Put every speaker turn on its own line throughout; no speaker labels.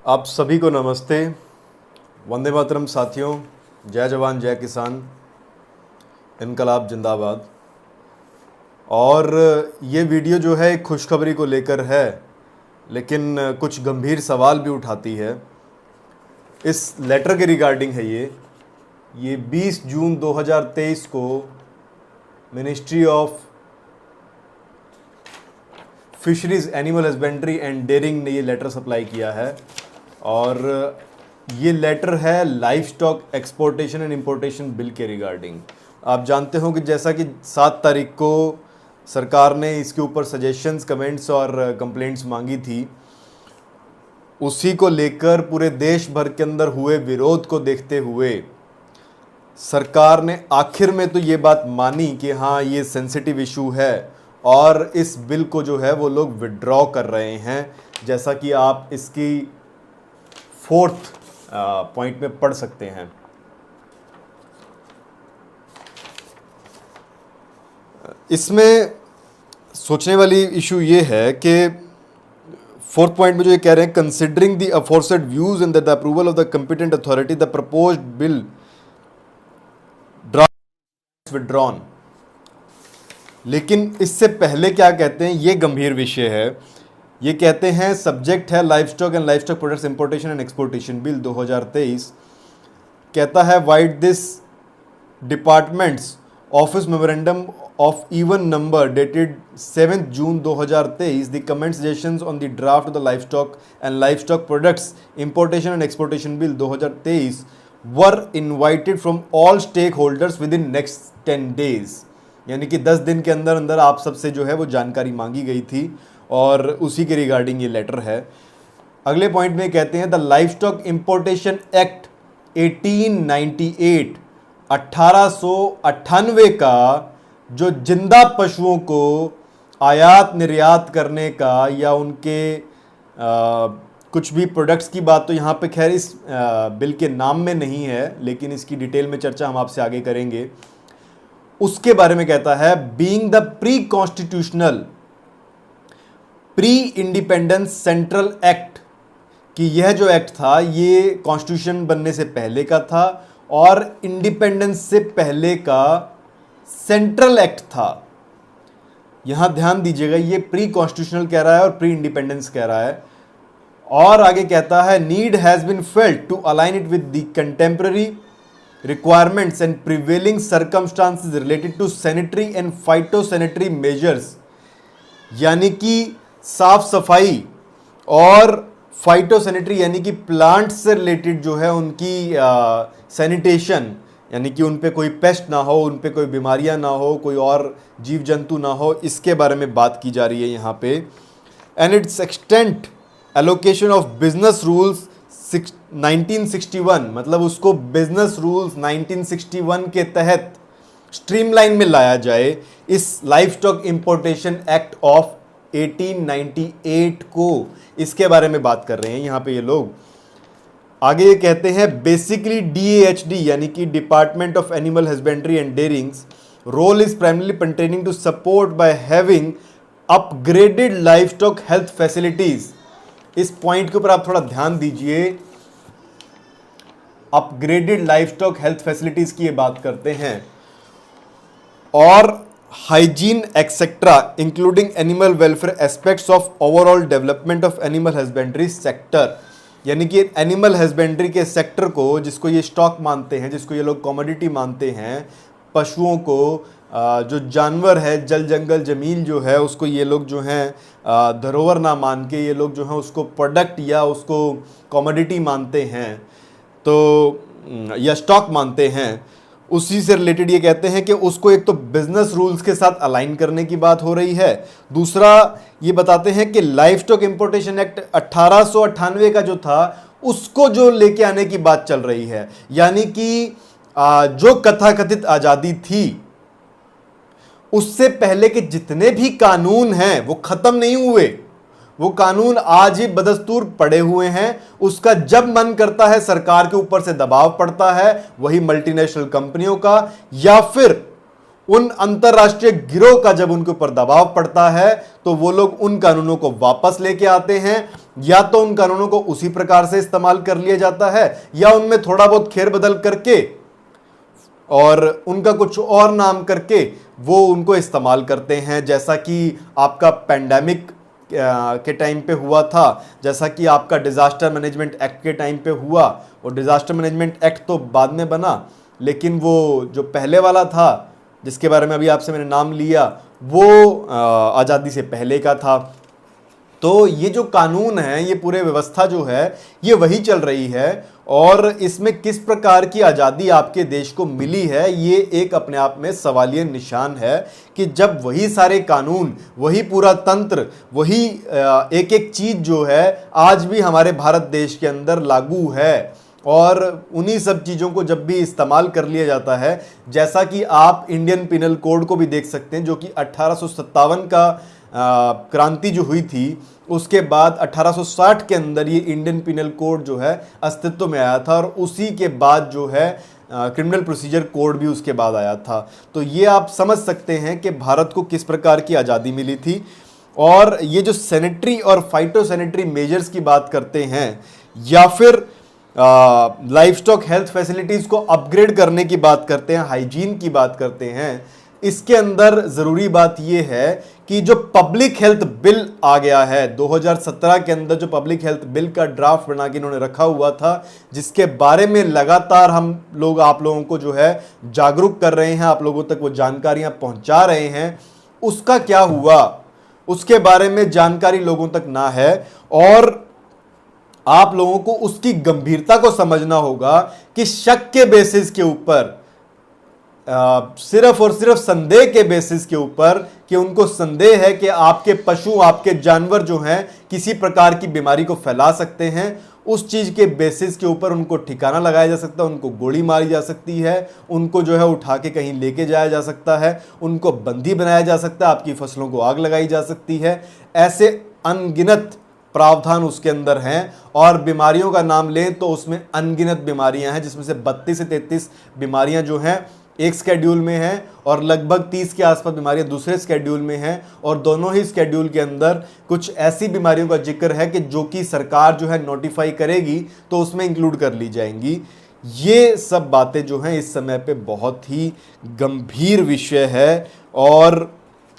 आप सभी को नमस्ते। वंदे मातरम साथियों, जय जवान जय किसान, इनकलाब जिंदाबाद। और ये वीडियो जो है एक खुशखबरी को लेकर है, लेकिन कुछ गंभीर सवाल भी उठाती है। इस लेटर के रिगार्डिंग है ये 20 जून 2023 को ministry of fisheries, animal husbandry and dairying ने ये लेटर सप्लाई किया है। और ये लेटर है life stock exportation and importation bill के रिगार्डिंग। आप जानते हो कि जैसा कि 7 तारीख को सरकार ने इसके ऊपर सजेशंस, कमेंट्स और कंप्लेंट्स मांगी थी, उसी को लेकर पूरे देश भर के अंदर हुए विरोध को देखते हुए सरकार ने आखिर में तो ये बात मानी कि हाँ, ये सेंसिटिव इशू है और इस बिल को जो है वो लोग विड्रॉ कर रहे हैं, जैसा कि आप इसकी 4th पॉइंट में पढ़ सकते हैं। इसमें सोचने वाली इशू ये है कि 4th पॉइंट में जो ये कह रहे हैं, considering the aforesaid views and the approval of the competent authority the proposed bill draft withdrawn. लेकिन इससे पहले क्या कहते हैं, ये गंभीर विषय है। ये कहते हैं सब्जेक्ट है livestock and livestock products importation and exportation bill 2023। कहता है vide this department's office memorandum of even number dated 7 June 2023 the comment suggestions on the draft of the livestock and livestock products importation and exportation bill 2023 were invited from all stakeholders within next 10 days. यानी कि 10 दिन के अंदर अंदर आप सबसे जो है वो जानकारी मांगी गई थी और उसी के रिगार्डिंग ये लेटर है। अगले पॉइंट में कहते हैं the life stock importation act 1898 1898 का जो जिंदा पशुओं को आयात निर्यात करने का या उनके कुछ भी प्रोडक्ट्स की बात तो यहाँ पे खैर इस बिल के नाम में नहीं है, लेकिन इसकी डिटेल में चर्चा हम आपसे आगे करेंगे। उसके बारे में कहता है being the pre constitutional pre independence central act, कि यह जो एक्ट था ये कॉन्स्टिट्यूशन बनने से पहले का था और इंडिपेंडेंस से पहले का सेंट्रल एक्ट था। यहां ध्यान दीजिएगा, ये प्री कॉन्स्टिट्यूशनल कह रहा है और प्री इंडिपेंडेंस कह रहा है। और आगे कहता है need has been felt to align it with the contemporary requirements and prevailing circumstances related to sanitary and phytosanitary measures। यानी कि साफ सफाई और फाइटोसैनिटरी यानी कि प्लांट से रिलेटेड जो है उनकी सैनिटेशन, यानी कि उन पे कोई पेस्ट ना हो, उन पे कोई बीमारियां ना हो, कोई और जीव जंतु ना हो, इसके बारे में बात की जा रही है यहाँ पे। And it's extent allocation of business rules 1961, मतलब उसको बिजनेस रूल्स 1961 के तहत स्ट्रीमलाइन में लाया जाए इस life stock importation act of 1898 को। इसके बारे में बात कर रहे हैं यहाँ पे ये लोग। आगे ये कहते हैं बेसिकली DAHD यानी कि department of animal husbandry and dairying's role is primarily pertaining to support by having upgraded livestock health facilities. इस पॉइंट के ऊपर आप थोड़ा ध्यान दीजिए। Upgraded livestock health facilities की ये बात करते हैं और hygiene etcetera including animal welfare aspects of overall development of animal husbandry sector. यानी कि एनिमल हस्बेंड्री के सेक्टर को, जिसको ये स्टॉक मानते हैं, जिसको ये लोग कमोडिटी मानते हैं, पशुओं को, जो जानवर है, जल जंगल जमीन जो है, उसको ये लोग जो हैं धरोहर ना मान के ये लोग जो हैं उसको प्रोडक्ट या उसको कमोडिटी मानते हैं, तो या स्टॉक मानते हैं। उसी से रिलेटेड ये कहते हैं कि उसको एक तो बिजनेस रूल्स के साथ अलाइन करने की बात हो रही है, दूसरा ये बताते हैं कि लाइफ स्टॉक इंपोर्टेशन एक्ट 1898 का जो था उसको जो लेके आने की बात चल रही है। यानी कि जो कथाकथित आज़ादी थी उससे पहले के जितने भी कानून हैं वो खत्म नहीं हुए, वो कानून आज ही बदस्तूर पड़े हुए हैं। उसका जब मन करता है सरकार के ऊपर से दबाव पड़ता है, वही मल्टीनेशनल कंपनियों का या फिर उन अंतरराष्ट्रीय गिरोह का जब उनके ऊपर दबाव पड़ता है तो वो लोग उन कानूनों को वापस लेके आते हैं या तो उन कानूनों को उसी प्रकार से इस्तेमाल कर लिया जाता है या उनमें थोड़ा बहुत खेर बदल करके और उनका कुछ और नाम करके वो उनको इस्तेमाल करते हैं, जैसा कि आपका पेंडेमिक के टाइम पे हुआ था, जैसा कि आपका डिज़ास्टर मैनेजमेंट एक्ट के टाइम पे हुआ। और डिज़ास्टर मैनेजमेंट एक्ट तो बाद में बना, लेकिन वो जो पहले वाला था जिसके बारे में अभी आपसे मैंने नाम लिया, वो आज़ादी से पहले का था। तो ये जो कानून है, ये पूरे व्यवस्था जो है, ये वही चल रही है। और इसमें किस प्रकार की आज़ादी आपके देश को मिली है, ये एक अपने आप में सवालिया निशान है कि जब वही सारे कानून, वही पूरा तंत्र, वही एक एक चीज़ जो है आज भी हमारे भारत देश के अंदर लागू है, और उन्हीं सब चीज़ों को जब भी इस्तेमाल कर लिया जाता है, जैसा कि आप इंडियन पिनल कोड को भी देख सकते हैं, जो कि 1857 का क्रांति जो हुई थी, उसके बाद 1860 के अंदर ये इंडियन पिनल कोड जो है अस्तित्व में आया था, और उसी के बाद जो है क्रिमिनल प्रोसीजर कोड भी उसके बाद आया था। तो ये आप समझ सकते हैं कि भारत को किस प्रकार की आज़ादी मिली थी। और ये जो सैनिटरी और फाइटो सैनिटरी मेजर्स की बात करते हैं, या फिर लाइफ स्टॉक हेल्थ फैसिलिटीज़ को अपग्रेड करने की बात करते हैं, हाइजीन की बात करते हैं, इसके अंदर ज़रूरी बात यह है कि जो पब्लिक हेल्थ बिल आ गया है 2017 के अंदर, जो पब्लिक हेल्थ बिल का ड्राफ्ट बना के इन्होंने रखा हुआ था, जिसके बारे में लगातार हम लोग आप लोगों को जो है जागरूक कर रहे हैं, आप लोगों तक वो जानकारियां पहुंचा रहे हैं, उसका क्या हुआ उसके बारे में जानकारी लोगों तक ना है। और आप लोगों को उसकी गंभीरता को समझना होगा कि शक के बेसिस के ऊपर, सिर्फ और सिर्फ संदेह के बेसिस के ऊपर, कि उनको संदेह है कि आपके पशु, आपके जानवर जो हैं किसी प्रकार की बीमारी को फैला सकते हैं, उस चीज़ के बेसिस के ऊपर उनको ठिकाना लगाया जा सकता है, उनको गोली मारी जा सकती है, उनको जो है उठा के कहीं लेके जाया जा सकता है, उनको बंदी बनाया जा सकता है, आपकी फसलों को आग लगाई जा सकती है। ऐसे अनगिनत प्रावधान उसके अंदर हैं। और बीमारियों का नाम लें तो उसमें अनगिनत बीमारियां हैं, जिसमें से 32 से 33 बीमारियां जो हैं एक स्केड्यूल में हैं, और लगभग 30 के आसपास बीमारियां दूसरे स्केड्यूल में हैं। और दोनों ही स्केड्यूल के अंदर कुछ ऐसी बीमारियों का जिक्र है कि जो कि सरकार जो है नोटिफाई करेगी तो उसमें इंक्लूड कर ली जाएंगी। ये सब बातें जो हैं इस समय पे बहुत ही गंभीर विषय है, और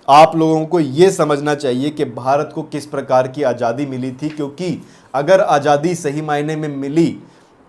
आप लोगों को ये समझना चाहिए कि भारत को किस प्रकार की आज़ादी मिली थी। क्योंकि अगर आज़ादी सही मायने में मिली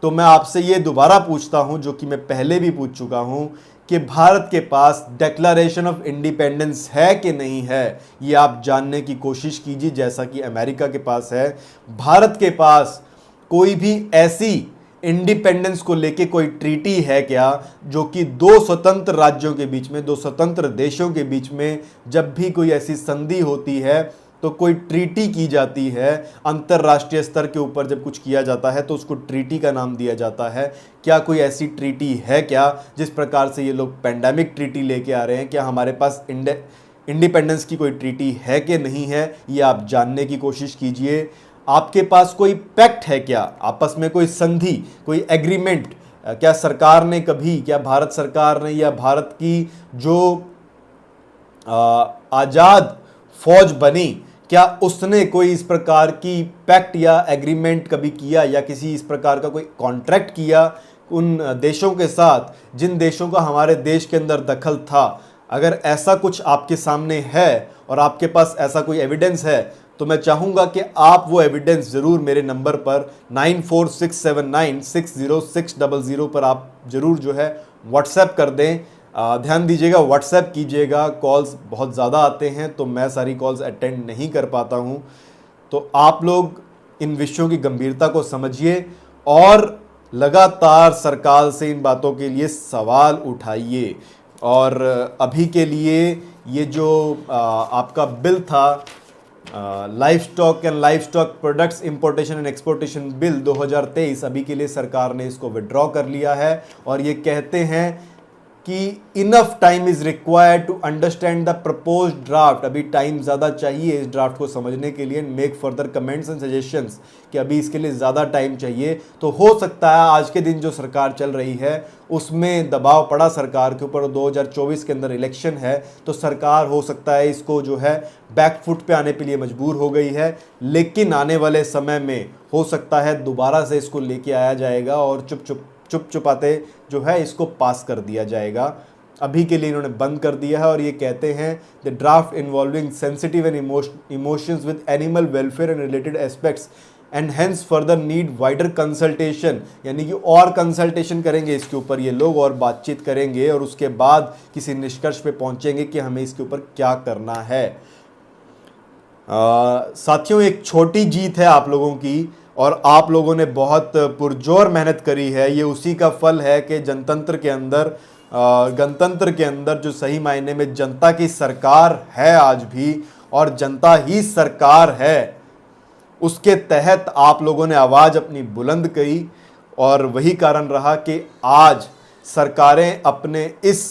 तो मैं आपसे ये दोबारा पूछता हूँ, जो कि मैं पहले भी पूछ चुका हूँ, कि भारत के पास डिक्लेरेशन ऑफ इंडिपेंडेंस है कि नहीं है, ये आप जानने की कोशिश कीजिए, जैसा कि अमेरिका के पास है। भारत के पास कोई भी ऐसी इंडिपेंडेंस को लेके कोई ट्रीटी है क्या, जो कि दो स्वतंत्र राज्यों के बीच में, दो स्वतंत्र देशों के बीच में जब भी कोई ऐसी संधि होती है तो कोई ट्रीटी की जाती है, अंतर्राष्ट्रीय स्तर के ऊपर जब कुछ किया जाता है तो उसको ट्रीटी का नाम दिया जाता है। क्या कोई ऐसी ट्रीटी है क्या? जिस प्रकार से ये लोग पेंडेमिक ट्रीटी लेके आ रहे हैं, क्या हमारे पास इंडिपेंडेंस की कोई ट्रीटी है कि नहीं है, ये आप जानने की कोशिश कीजिए। आपके पास कोई पैक्ट है क्या, आपस में कोई संधि, कोई एग्रीमेंट? क्या सरकार ने कभी, क्या भारत सरकार ने या भारत की जो आज़ाद फौज बनी, क्या उसने कोई इस प्रकार की पैक्ट या एग्रीमेंट कभी किया, या किसी इस प्रकार का कोई कॉन्ट्रैक्ट किया उन देशों के साथ जिन देशों का हमारे देश के अंदर दखल था? अगर ऐसा कुछ आपके सामने है और आपके पास ऐसा कोई एविडेंस है, तो मैं चाहूँगा कि आप वो एविडेंस ज़रूर मेरे नंबर पर 9467960600 पर आप ज़रूर जो है व्हाट्सएप कर दें। ध्यान दीजिएगा, व्हाट्सएप कीजिएगा, कॉल्स बहुत ज़्यादा आते हैं तो मैं सारी कॉल्स अटेंड नहीं कर पाता हूँ। तो आप लोग इन विषयों की गंभीरता को समझिए और लगातार सरकार से इन बातों के लिए सवाल उठाइए। और अभी के लिए ये जो आपका बिल था, life stock and livestock products importation and exportation bill 2023, अभी के लिए सरकार ने इसको विड्रॉ कर लिया है। और ये कहते हैं कि enough time is required to understand the propose draft, अभी टाइम ज़्यादा चाहिए इस ड्राफ्ट को समझने के लिए, make further comments and suggestions, कि अभी इसके लिए ज़्यादा टाइम चाहिए। तो हो सकता है आज के दिन जो सरकार चल रही है उसमें दबाव पड़ा सरकार के ऊपर, 2024 के अंदर इलेक्शन है, तो सरकार हो सकता है इसको जो है बैक फुट पे आने के लिए मजबूर हो गई है। लेकिन आने वाले समय में हो सकता है दोबारा से इसको लेके आया जाएगा और चुप चुपाते जो है इसको पास कर दिया जाएगा। अभी के लिए इन्होंने बंद कर दिया है और ये कहते हैं the draft involving sensitive and emotions with animal welfare and related aspects and hence further need wider consultation, यानी कि और कंसल्टेशन करेंगे इसके ऊपर ये लोग और बातचीत करेंगे और उसके बाद किसी निष्कर्ष पे पहुंचेंगे कि हमें इसके ऊपर क्या करना है। साथियों, एक छोटी जीत है आप लोगों की और आप लोगों ने बहुत पुरजोर मेहनत करी है। ये उसी का फल है कि जनतंत्र के अंदर, गणतंत्र के अंदर जो सही मायने में जनता की सरकार है आज भी, और जनता ही सरकार है, उसके तहत आप लोगों ने आवाज़ अपनी बुलंद करी और वही कारण रहा कि आज सरकारें अपने इस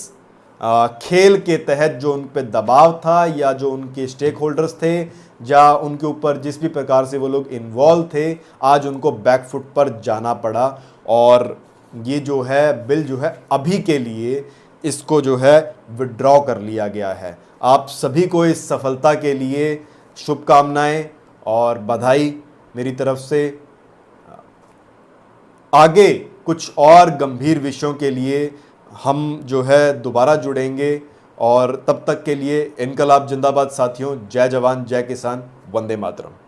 खेल के तहत जो उन पे दबाव था या जो उनके स्टेक होल्डर्स थे या उनके ऊपर जिस भी प्रकार से वो लोग इन्वॉल्व थे, आज उनको बैकफुट पर जाना पड़ा। और ये जो है बिल जो है अभी के लिए इसको जो है विड्रॉ कर लिया गया है। आप सभी को इस सफलता के लिए शुभकामनाएं और बधाई मेरी तरफ से। आगे कुछ और गंभीर विषयों के लिए हम जो है दोबारा जुड़ेंगे और तब तक के लिए इनकलाब जिंदाबाद साथियों। जय जवान जय किसान, वंदे मातरम।